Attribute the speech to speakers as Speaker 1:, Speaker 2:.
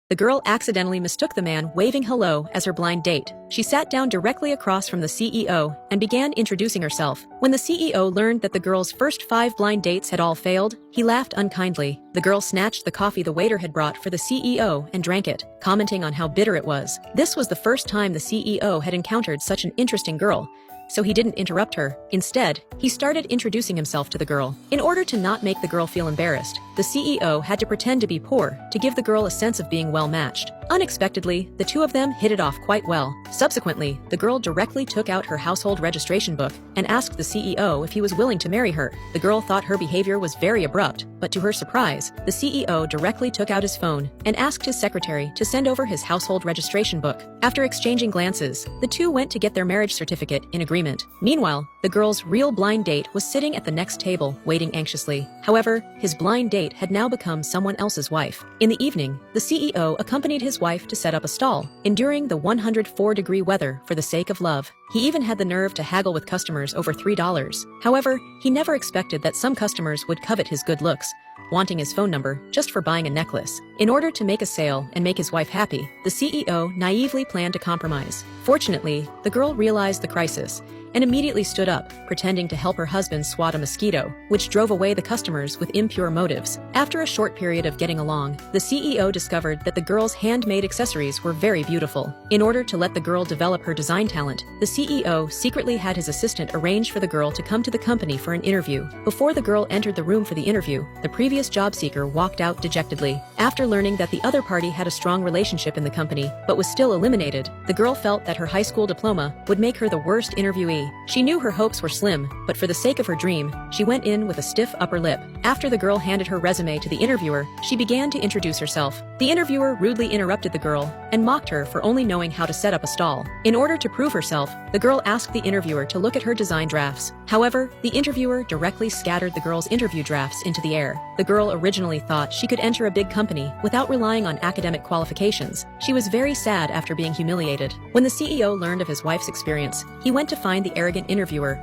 Speaker 1: The girl accidentally mistook the man waving hello as her blind date. She sat down directly across from the CEO and began introducing herself. When the CEO learned that the girl's first 5 blind dates had all failed, he laughed unkindly. The girl snatched the coffee the waiter had brought for the CEO and drank it, commenting on how bitter it was. This was the first time the CEO had encountered such an interesting girl, so he didn't interrupt her. Instead, he started introducing himself to the girl. In order to not make the girl feel embarrassed, the CEO had to pretend to be poor to give the girl a sense of being well-matched. Unexpectedly, the two of them hit it off quite well. Subsequently, the girl directly took out her household registration book and asked the CEO if he was willing to marry her. The girl thought her behavior was very abrupt, but to her surprise, the CEO directly took out his phone and asked his secretary to send over his household registration book. After exchanging glances, the two went to get their marriage certificate in agreement. Meanwhile, the girl's real blind date was sitting at the next table, waiting anxiously. However, his blind date had now become someone else's wife. In the evening, the CEO accompanied his wife to set up a stall, enduring the 104-degree weather for the sake of love. He even had the nerve to haggle with customers over $3. However, he never expected that some customers would covet his good looks, wanting his phone number just for buying a necklace. In order to make a sale and make his wife happy, the CEO naively planned to compromise. Fortunately, the girl realized the crisis and immediately stood up, pretending to help her husband swat a mosquito, which drove away the customers with impure motives. After a short period of getting along, the CEO discovered that the girl's handmade accessories were very beautiful. In order to let the girl develop her design talent, the CEO secretly had his assistant arrange for the girl to come to the company for an interview. Before the girl entered the room for the interview, the previous job seeker walked out dejectedly. After learning that the other party had a strong relationship in the company, but was still eliminated, the girl felt that her high school diploma would make her the worst interviewee. She knew her hopes were slim, but for the sake of her dream, she went in with a stiff upper lip. After the girl handed her resume to the interviewer, she began to introduce herself. The interviewer rudely interrupted the girl and mocked her for only knowing how to set up a stall. In order to prove herself, the girl asked the interviewer to look at her design drafts. However, the interviewer directly scattered the girl's interview drafts into the air. The girl originally thought she could enter a big company without relying on academic qualifications. She was very sad after being humiliated. When the CEO learned of his wife's experience, he went to find the arrogant interviewer